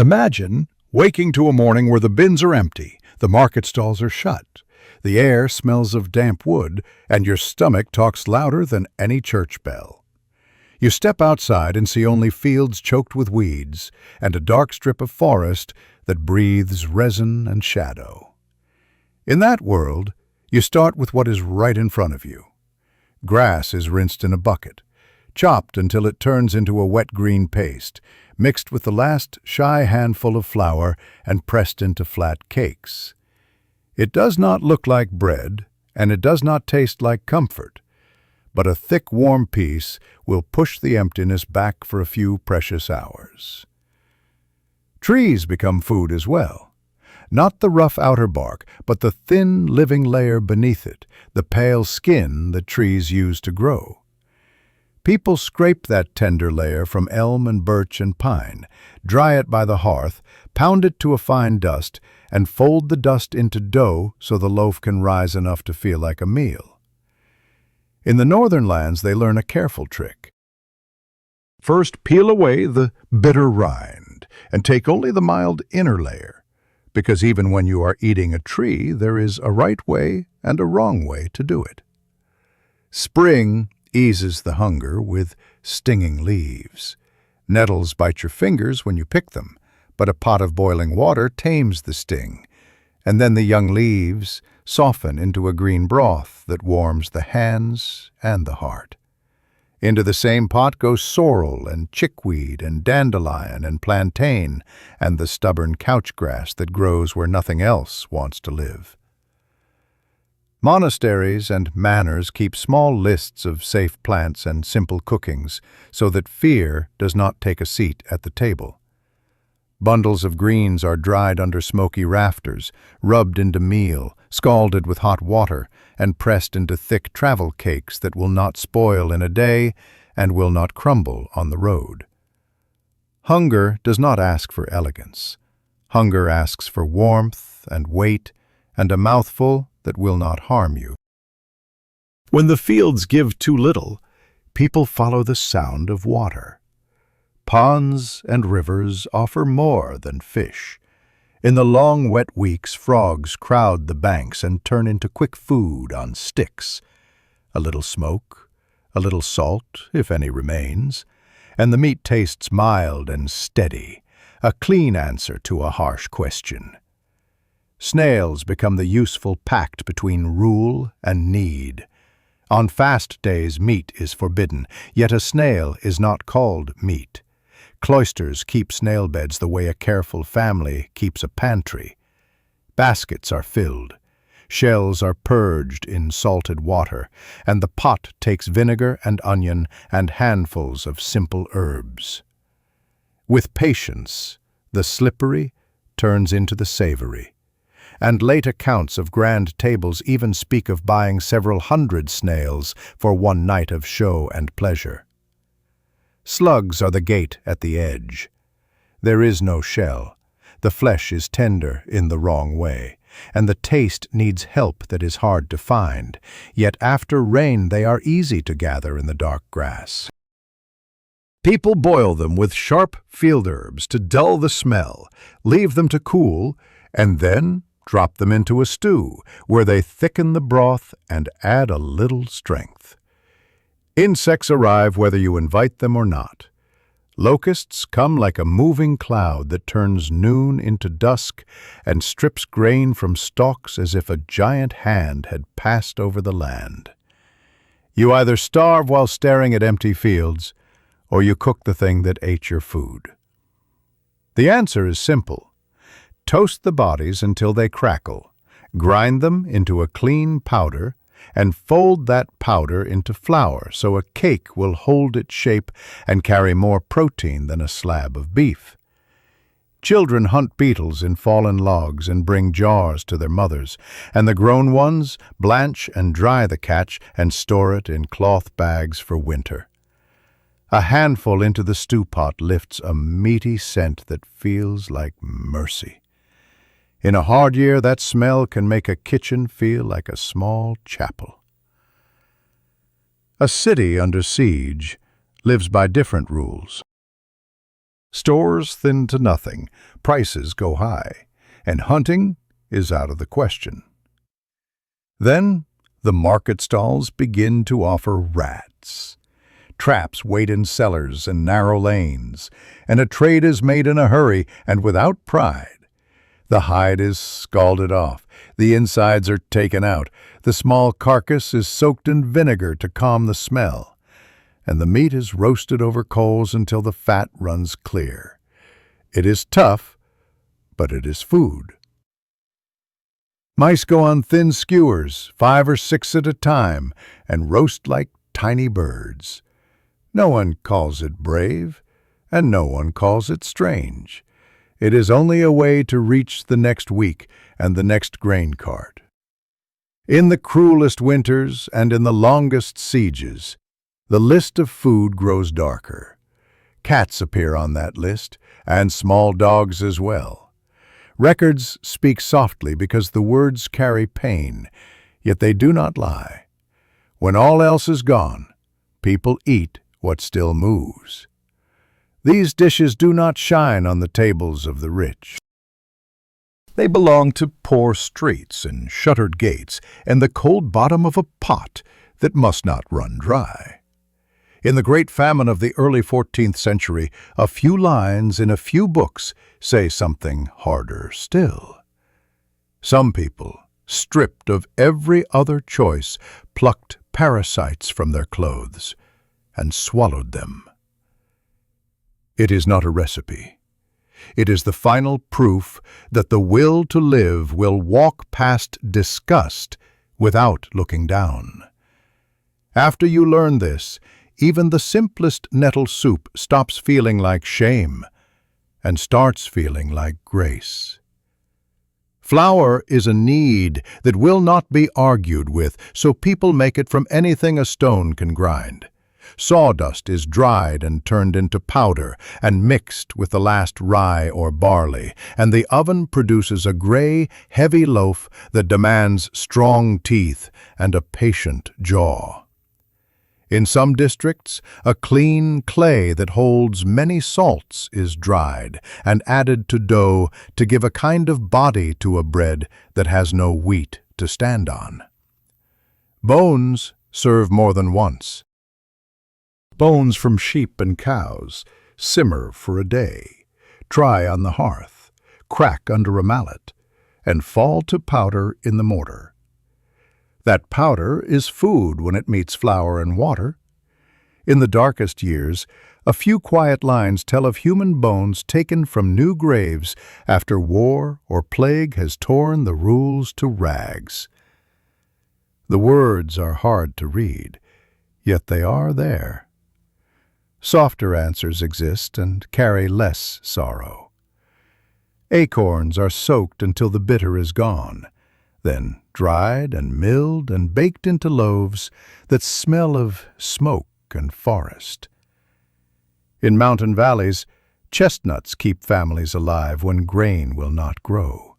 Imagine waking to a morning where the bins are empty, the market stalls are shut, the air smells of damp wood, and your stomach talks louder than any church bell. You step outside and see only fields choked with weeds and a dark strip of forest that breathes resin and shadow. In that world, you start with what is right in front of you. Grass is rinsed in a bucket, chopped until it turns into a wet green paste, mixed with the last shy handful of flour and pressed into flat cakes. It does not look like bread, and it does not taste like comfort, but a thick, warm piece will push the emptiness back for a few precious hours. Trees become food as well. Not the rough outer bark, but the thin, living layer beneath it, the pale skin that trees use to grow. People scrape that tender layer from elm and birch and pine, dry it by the hearth, pound it to a fine dust, and fold the dust into dough so the loaf can rise enough to feel like a meal. In the northern lands, they learn a careful trick. First, peel away the bitter rind and take only the mild inner layer, because even when you are eating a tree, there is a right way and a wrong way to do it. Spring eases the hunger with stinging leaves. Nettles bite your fingers when you pick them, but a pot of boiling water tames the sting, and then the young leaves soften into a green broth that warms the hands and the heart. Into the same pot go sorrel and chickweed and dandelion and plantain and the stubborn couch grass that grows where nothing else wants to live. Monasteries and manors keep small lists of safe plants and simple cookings so that fear does not take a seat at the table. Bundles of greens are dried under smoky rafters, rubbed into meal, scalded with hot water, and pressed into thick travel cakes that will not spoil in a day and will not crumble on the road. Hunger does not ask for elegance. Hunger asks for warmth and weight and a mouthful that will not harm you. When the fields give too little, people follow the sound of water. Ponds and rivers offer more than fish. In the long, wet weeks, frogs crowd the banks and turn into quick food on sticks. A little smoke, a little salt, if any remains, and the meat tastes mild and steady, a clean answer to a harsh question. Snails become the useful pact between rule and need. On fast days, meat is forbidden, yet a snail is not called meat. Cloisters keep snail beds the way a careful family keeps a pantry. Baskets are filled, shells are purged in salted water, and the pot takes vinegar and onion and handfuls of simple herbs. With patience, the slippery turns into the savory, and late accounts of grand tables even speak of buying several hundred snails for one night of show and pleasure. Slugs are the gate at the edge. There is no shell. The flesh is tender in the wrong way, and the taste needs help that is hard to find, yet after rain they are easy to gather in the dark grass. People boil them with sharp field herbs to dull the smell, leave them to cool, and then drop them into a stew, where they thicken the broth and add a little strength. Insects arrive whether you invite them or not. Locusts come like a moving cloud that turns noon into dusk and strips grain from stalks as if a giant hand had passed over the land. You either starve while staring at empty fields, or you cook the thing that ate your food. The answer is simple. Toast the bodies until they crackle, grind them into a clean powder, and fold that powder into flour so a cake will hold its shape and carry more protein than a slab of beef. Children hunt beetles in fallen logs and bring jars to their mothers, and the grown ones blanch and dry the catch and store it in cloth bags for winter. A handful into the stew pot lifts a meaty scent that feels like mercy. In a hard year, that smell can make a kitchen feel like a small chapel. A city under siege lives by different rules. Stores thin to nothing, prices go high, and hunting is out of the question. Then the market stalls begin to offer rats. Traps wait in cellars and narrow lanes, and a trade is made in a hurry and without pride. The hide is scalded off, the insides are taken out, the small carcass is soaked in vinegar to calm the smell, and the meat is roasted over coals until the fat runs clear. It is tough, but it is food. Mice go on thin skewers, 5 or 6 at a time, and roast like tiny birds. No one calls it brave, and no one calls it strange. It is only a way to reach the next week and the next grain cart. In the cruelest winters and in the longest sieges, the list of food grows darker. Cats appear on that list, and small dogs as well. Records speak softly because the words carry pain, yet they do not lie. When all else is gone, people eat what still moves. These dishes do not shine on the tables of the rich. They belong to poor streets and shuttered gates and the cold bottom of a pot that must not run dry. In the great famine of the early 14th century, a few lines in a few books say something harder still. Some people, stripped of every other choice, plucked parasites from their clothes and swallowed them. It is not a recipe. It is the final proof that the will to live will walk past disgust without looking down. After you learn this, even the simplest nettle soup stops feeling like shame and starts feeling like grace. Flour is a need that will not be argued with, so people make it from anything a stone can grind. Sawdust is dried and turned into powder and mixed with the last rye or barley, and the oven produces a gray, heavy loaf that demands strong teeth and a patient jaw. In some districts, a clean clay that holds many salts is dried and added to dough to give a kind of body to a bread that has no wheat to stand on. Bones serve more than once. Bones from sheep and cows simmer for a day, try on the hearth, crack under a mallet, and fall to powder in the mortar. That powder is food when it meets flour and water. In the darkest years, a few quiet lines tell of human bones taken from new graves after war or plague has torn the rules to rags. The words are hard to read, yet they are there. Softer answers exist and carry less sorrow. Acorns are soaked until the bitter is gone, then dried and milled and baked into loaves that smell of smoke and forest. In mountain valleys, chestnuts keep families alive when grain will not grow.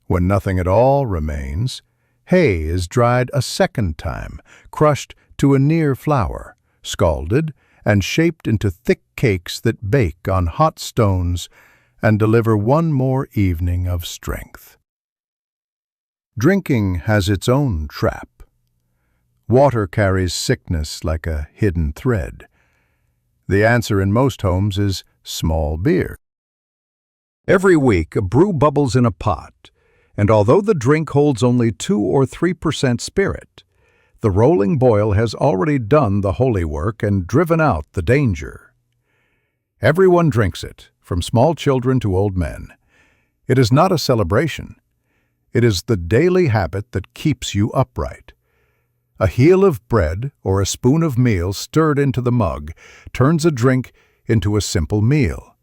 When nothing at all remains, hay is dried a second time, crushed to a near flour, scalded, and shaped into thick cakes that bake on hot stones and deliver one more evening of strength. Drinking has its own trap. Water carries sickness like a hidden thread. The answer in most homes is small beer. Every week, a brew bubbles in a pot, and although the drink holds only 2 or 3% spirit, the rolling boil has already done the holy work and driven out the danger. Everyone drinks it, from small children to old men. It is not a celebration. It is the daily habit that keeps you upright. A heel of bread or a spoon of meal stirred into the mug turns a drink into a simple meal.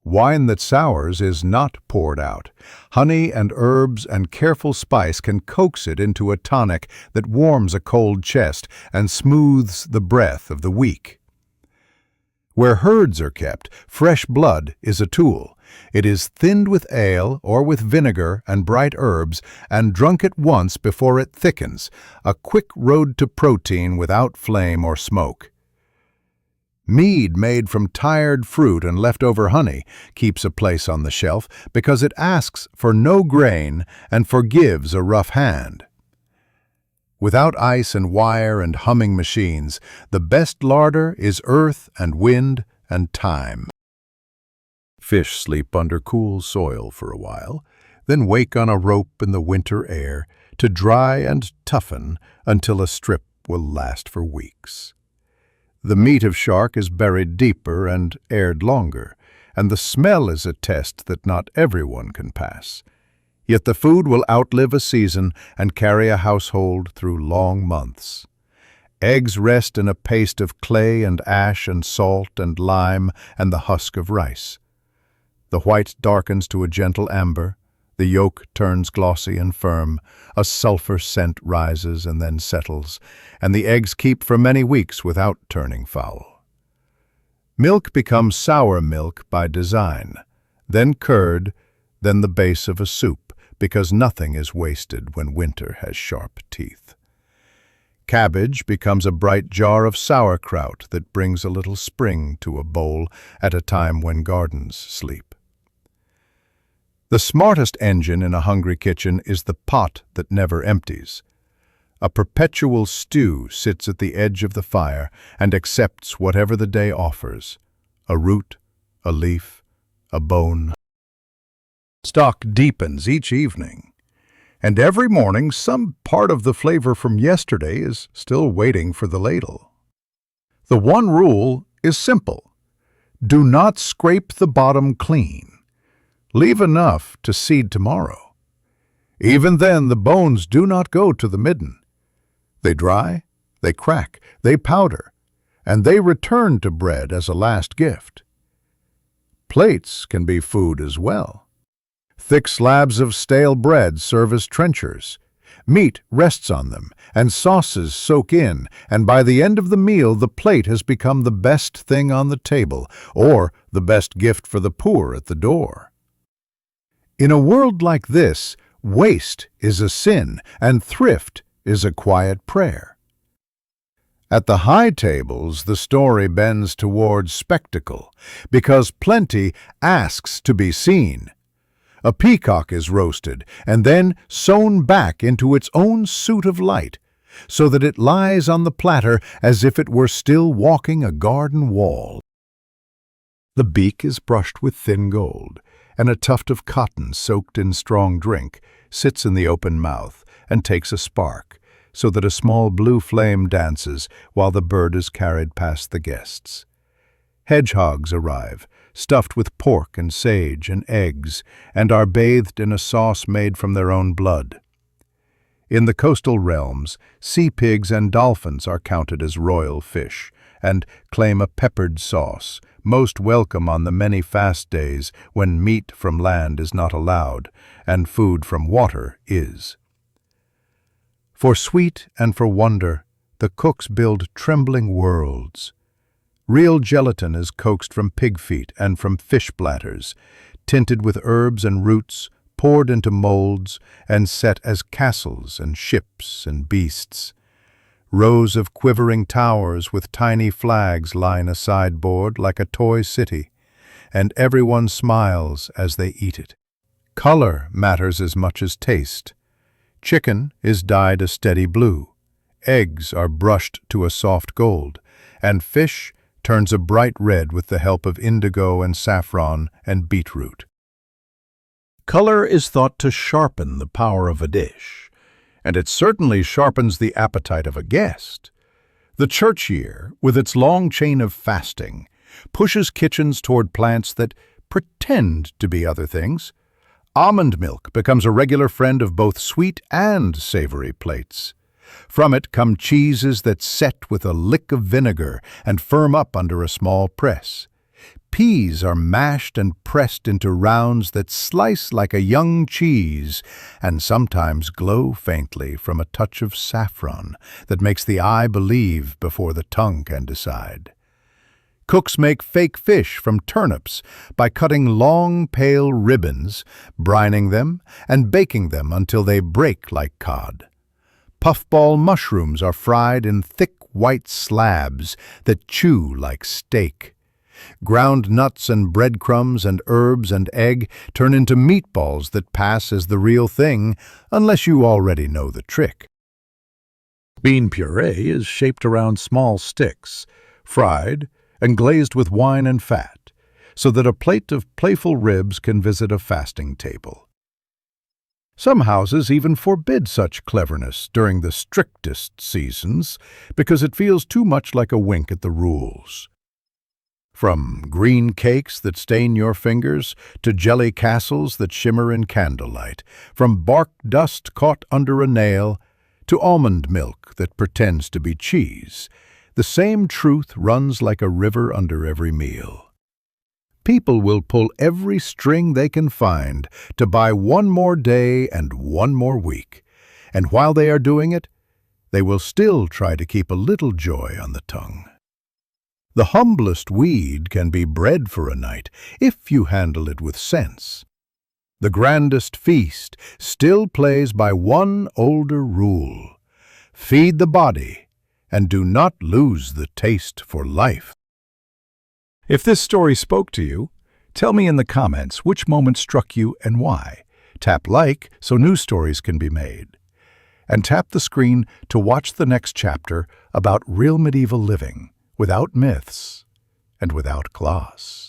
Wine that sours is not poured out. Honey and herbs and careful spice can coax it into a tonic that warms a cold chest and smooths the breath of the weak. Where herds are kept, fresh blood is a tool. It is thinned with ale or with vinegar and bright herbs and drunk at once before it thickens, a quick road to protein without flame or smoke. Mead made from tired fruit and leftover honey keeps a place on the shelf because it asks for no grain and forgives a rough hand. Without ice and wire and humming machines, the best larder is earth and wind and time. Fish sleep under cool soil for a while, then wake on a rope in the winter air to dry and toughen until a strip will last for weeks. The meat of shark is buried deeper and aired longer, and the smell is a test that not everyone can pass. Yet the food will outlive a season and carry a household through long months. Eggs rest in a paste of clay and ash and salt and lime and the husk of rice. The white darkens to a gentle amber, the yolk turns glossy and firm, a sulfur scent rises and then settles, and the eggs keep for many weeks without turning foul. Milk becomes sour milk by design, then curd, then the base of a soup, because nothing is wasted when winter has sharp teeth. Cabbage becomes a bright jar of sauerkraut that brings a little spring to a bowl at a time when gardens sleep. The smartest engine in a hungry kitchen is the pot that never empties. A perpetual stew sits at the edge of the fire and accepts whatever the day offers, a root, a leaf, a bone. Stock deepens each evening, and every morning some part of the flavor from yesterday is still waiting for the ladle. The one rule is simple. Do not scrape the bottom clean. Leave enough to seed tomorrow. Even then, the bones do not go to the midden. They dry, they crack, they powder, and they return to bread as a last gift. Plates can be food as well. Thick slabs of stale bread serve as trenchers. Meat rests on them, and sauces soak in, and by the end of the meal the plate has become the best thing on the table, or the best gift for the poor at the door. In a world like this, waste is a sin, and thrift is a quiet prayer. At the high tables, the story bends towards spectacle, because plenty asks to be seen. A peacock is roasted and then sewn back into its own suit of light, so that it lies on the platter as if it were still walking a garden wall. The beak is brushed with thin gold, and a tuft of cotton soaked in strong drink sits in the open mouth and takes a spark, so that a small blue flame dances while the bird is carried past the guests. Hedgehogs arrive, stuffed with pork and sage and eggs, and are bathed in a sauce made from their own blood. In the coastal realms, sea pigs and dolphins are counted as royal fish, and claim a peppered sauce, most welcome on the many fast days when meat from land is not allowed, and food from water is. For sweet and for wonder, the cooks build trembling worlds. Real gelatin is coaxed from pig feet and from fish bladders, tinted with herbs and roots, poured into molds, and set as castles and ships and beasts. Rows of quivering towers with tiny flags line a sideboard like a toy city, and everyone smiles as they eat it. Color matters as much as taste. Chicken is dyed a steady blue, eggs are brushed to a soft gold, and fish turns a bright red with the help of indigo and saffron and beetroot. Color is thought to sharpen the power of a dish, and it certainly sharpens the appetite of a guest. The church year, with its long chain of fasting, pushes kitchens toward plants that pretend to be other things. Almond milk becomes a regular friend of both sweet and savory plates. From it come cheeses that set with a lick of vinegar and firm up under a small press. Peas are mashed and pressed into rounds that slice like a young cheese and sometimes glow faintly from a touch of saffron that makes the eye believe before the tongue can decide. Cooks make fake fish from turnips by cutting long, pale ribbons, brining them, and baking them until they break like cod. Puffball mushrooms are fried in thick white slabs that chew like steak. Ground nuts and breadcrumbs and herbs and egg turn into meatballs that pass as the real thing, unless you already know the trick. Bean puree is shaped around small sticks, fried, and glazed with wine and fat, so that a plate of playful ribs can visit a fasting table. Some houses even forbid such cleverness during the strictest seasons because it feels too much like a wink at the rules. From green cakes that stain your fingers to jelly castles that shimmer in candlelight, from bark dust caught under a nail to almond milk that pretends to be cheese, the same truth runs like a river under every meal. People will pull every string they can find to buy one more day and one more week, and while they are doing it, they will still try to keep a little joy on the tongue. The humblest weed can be bred for a night if you handle it with sense. The grandest feast still plays by one older rule: feed the body and do not lose the taste for life. If this story spoke to you, tell me in the comments which moment struck you and why. Tap like so new stories can be made. And tap the screen to watch the next chapter about real medieval living, without myths and without gloss.